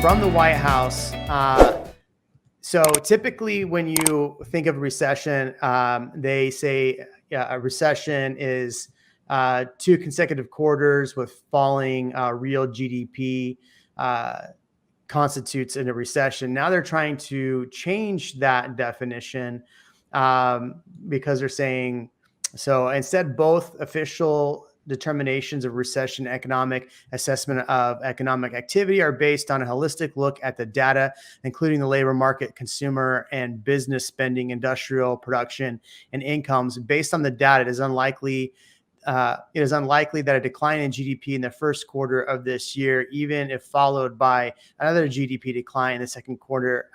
from the White House. So typically when you think of a recession, they say a recession is 2 consecutive quarters with falling real GDP constitutes in a recession. Now they're trying to change that definition because they're saying, so instead, both official determinations of recession economic assessment of economic activity are based on a holistic look at the data, including the labor market, consumer and business spending, industrial production, and incomes. Based on the data, it is unlikely that a decline in GDP in the first quarter of this year, even if followed by another GDP decline in the second quarter,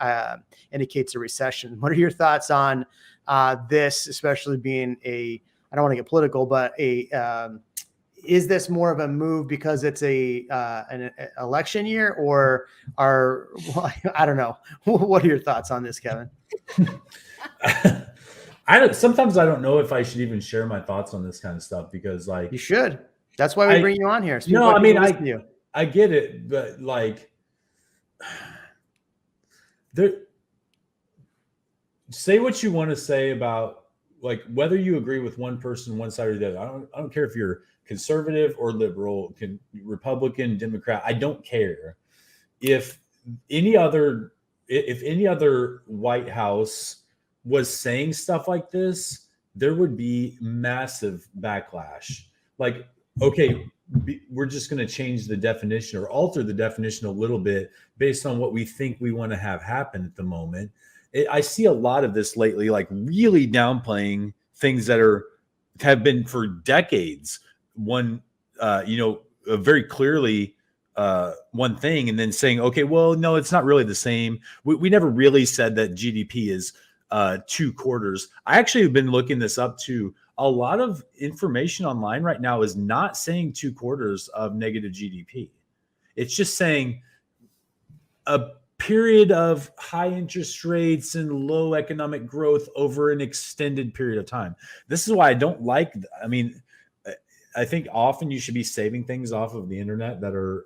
indicates a recession. What are your thoughts on this, especially being I don't want to get political, but is this more of a move because it's an election year, or I don't know. What are your thoughts on this, Kevin? Sometimes I don't know if I should even share my thoughts on this kind of stuff, because you should. That's why we bring you on here. No, I mean, I get it, but say what you want to say about whether you agree with one person, one side or the other. I don't care if you're conservative or liberal, Republican, Democrat. I don't care. If any other White House was saying stuff like this, there would be massive backlash. Okay, we're just going to change the definition or alter the definition a little bit based on what we think we want to have happen at the moment. I see a lot of this lately, really downplaying things that have been for decades. Very clearly one thing, and then saying, okay, well, no, it's not really the same. We never really said that GDP is 2 quarters. I actually have been looking this up too. A lot of information online right now is not saying 2 quarters of negative GDP. It's just saying a period of high interest rates and low economic growth over an extended period of time. This is why I don't I think often you should be saving things off of the internet that are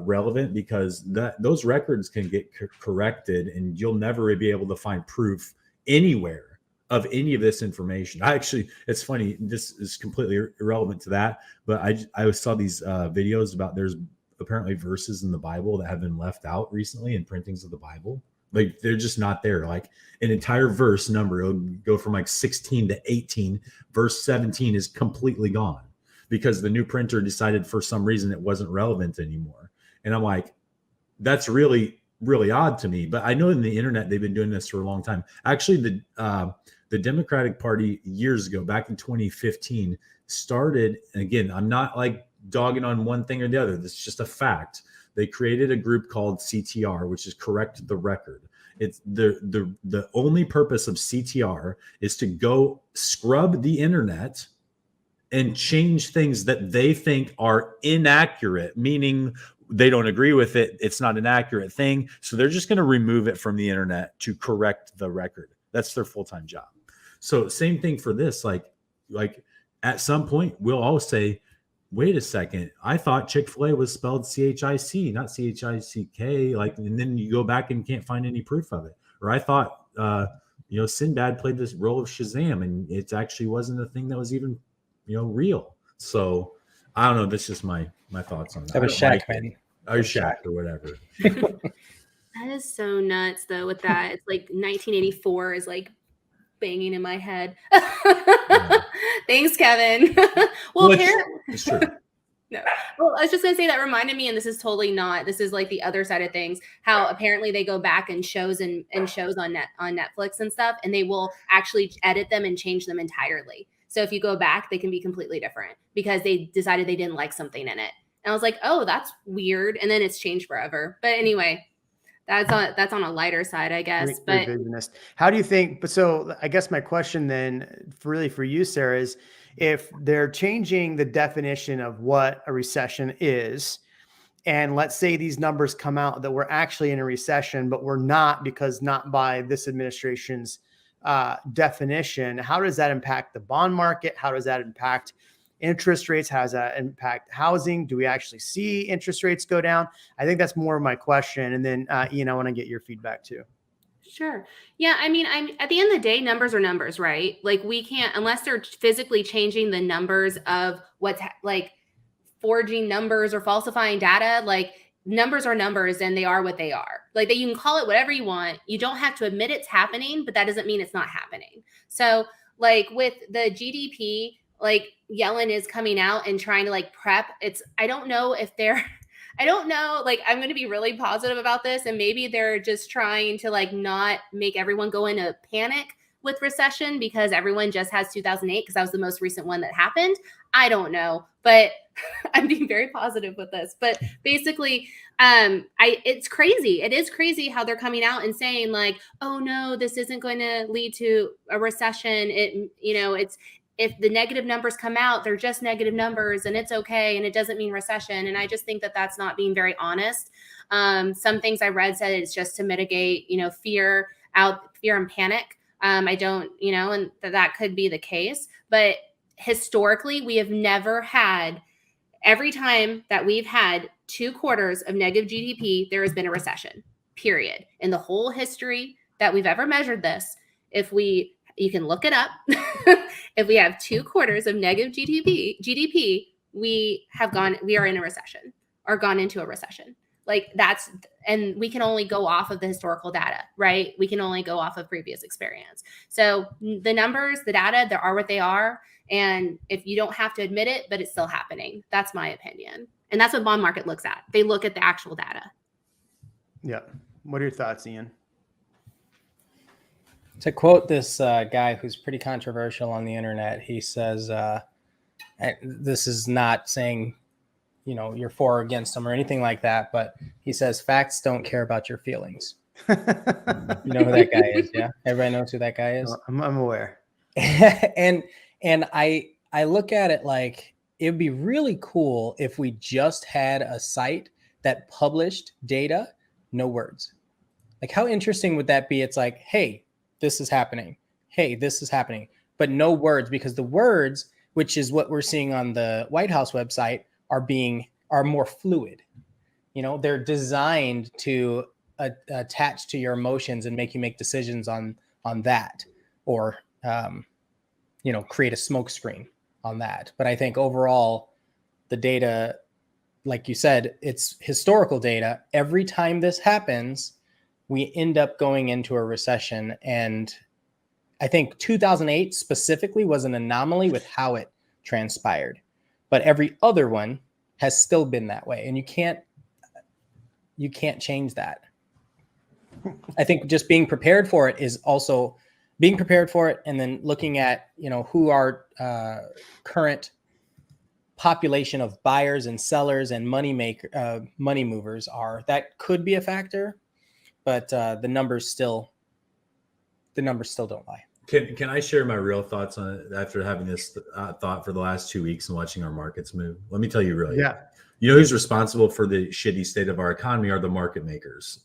relevant, because those records can get corrected and you'll never be able to find proof anywhere of any of this information. It's funny, this is completely irrelevant to that, but I saw these videos about there's apparently verses in the Bible that have been left out recently in printings of the Bible. They're just not there. An entire verse number, it'll go from 16 to 18. Verse 17 is completely gone because the new printer decided for some reason it wasn't relevant anymore. And I'm like, that's really, really odd to me. But I know in the internet, they've been doing this for a long time. Actually, the Democratic Party years ago, back in 2015, started, and again, I'm not dogging on one thing or the other. This is just a fact. They created a group called CTR, which is Correct the Record. It's the only purpose of CTR is to go scrub the internet and change things that they think are inaccurate, meaning they don't agree with it. It's not an accurate thing. So they're just going to remove it from the internet to correct the record. That's their full-time job. So same thing for this. At some point, we'll all say, wait a second, I thought Chick-fil-A was spelled CHIC, not CHICK. And then you go back and can't find any proof of it. Or I thought, Sinbad played this role of Shazam, and it actually wasn't a thing that was even, real. So I don't know. That's just my thoughts on that. That was Shaq, man. Or Shaq or whatever. That is so nuts, though, with that. It's 1984 is banging in my head. Yeah. Thanks, Kevin. Well, it's true. No. Well, I was just going to say that reminded me, and this is the other side of things, how apparently they go back and shows on Netflix and stuff, and they will actually edit them and change them entirely. So if you go back, they can be completely different because they decided they didn't like something in it. And I was like, oh, that's weird. And then it's changed forever. But anyway, that's on a lighter side, I guess. But revisionist. How do you think? But so I guess my question then, for you, Sarah, is if they're changing the definition of what a recession is, and let's say these numbers come out that we're actually in a recession, but we're not because not by this administration's definition, how does that impact the bond market? How does that impact interest rates? How does that impact housing? Do we actually see interest rates go down? I think that's more of my question. And then, Ian, I want to get your feedback too. Sure. Yeah. I mean, I'm at the end of the day, numbers are numbers, right? Like we can't, unless they're physically changing the numbers of what's like forging numbers or falsifying data, like numbers are numbers and they are what they are. Like you can call it whatever you want. You don't have to admit it's happening, but that doesn't mean it's not happening. So like with the GDP, like Yellen is coming out and trying to like prep. I don't know if they're I don't know. Like, I'm going to be really positive about this. And maybe they're just trying to like not make everyone go into panic with recession because everyone just has 2008 because that was the most recent one that happened. I don't know, but I'm being very positive with this. But basically, it's crazy. It is crazy how they're coming out and saying like, oh no, this isn't going to lead to a recession. If the negative numbers come out, they're just negative numbers and it's okay. And it doesn't mean recession. And I just think that that's not being very honest. Some things I read said it's just to mitigate, fear and panic. I don't, and that could be the case. But historically, we have never had, every time that we've had 2 quarters of negative GDP, there has been a recession, period. In the whole history that we've ever measured this, you can look it up. If we have 2 quarters of negative GDP, we are in a recession or gone into a recession. And we can only go off of the historical data, right? We can only go off of previous experience. So the numbers, the data, they are what they are. And if you don't have to admit it, but it's still happening. That's my opinion. And that's what bond market looks at. They look at the actual data. Yeah. What are your thoughts, Ian? To quote this guy who's pretty controversial on the internet, he says, this is not saying, you're for or against him or anything like that, but he says, facts don't care about your feelings. You know who that guy is, yeah? Everybody knows who that guy is? I'm aware. and I look at it like it'd be really cool if we just had a site that published data, no words. Like how interesting would that be? It's like, hey, this is happening. Hey, this is happening, but no words, because the words, which is what we're seeing on the White House website, are more fluid. They're designed to attach to your emotions and make you make decisions on that, or create a smoke screen on that. But I think overall, the data, like you said, it's historical data. Every time this happens, we end up going into a recession. And I think 2008 specifically was an anomaly with how it transpired. But every other one has still been that way. And you can't change that. I think just being prepared for it is also being prepared for it. And then looking at, who our current population of buyers and sellers and money movers are. That could be a factor. But the numbers still don't lie. Can I share my real thoughts on it after having this thought for the last 2 weeks and watching our markets move? Let me tell you really. Yeah. You know who's responsible for the shitty state of our economy are the market makers.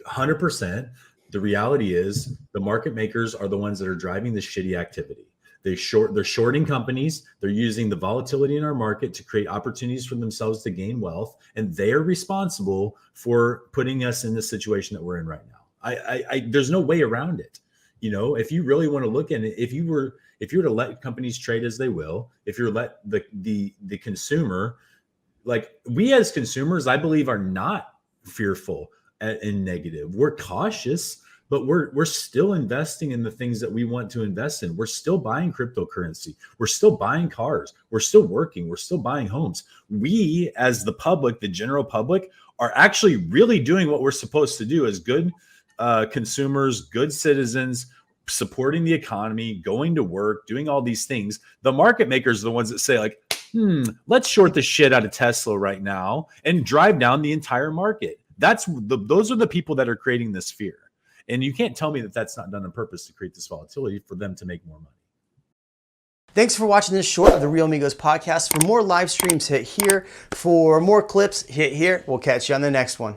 100%. The reality is the market makers are the ones that are driving the shitty activity. They're shorting companies. They're using the volatility in our market to create opportunities for themselves to gain wealth. And they are responsible for putting us in the situation that we're in right now. There's no way around it. If you really want to look at it, if you were to let companies trade as they will, if you're let the consumer, like we as consumers, I believe are not fearful and negative. We're cautious, but we're still investing in the things that we want to invest in. We're still buying cryptocurrency. We're still buying cars. We're still working. We're still buying homes. We, as the public, the general public, are actually really doing what we're supposed to do as good consumers, good citizens, supporting the economy, going to work, doing all these things. The market makers are the ones that say like, let's short the shit out of Tesla right now and drive down the entire market. Those are the people that are creating this fear. And you can't tell me that that's not done on purpose to create this volatility for them to make more money. Thanks for watching this short of the Real Amigos podcast. For more live streams, hit here. For more clips, hit here. We'll catch you on the next one.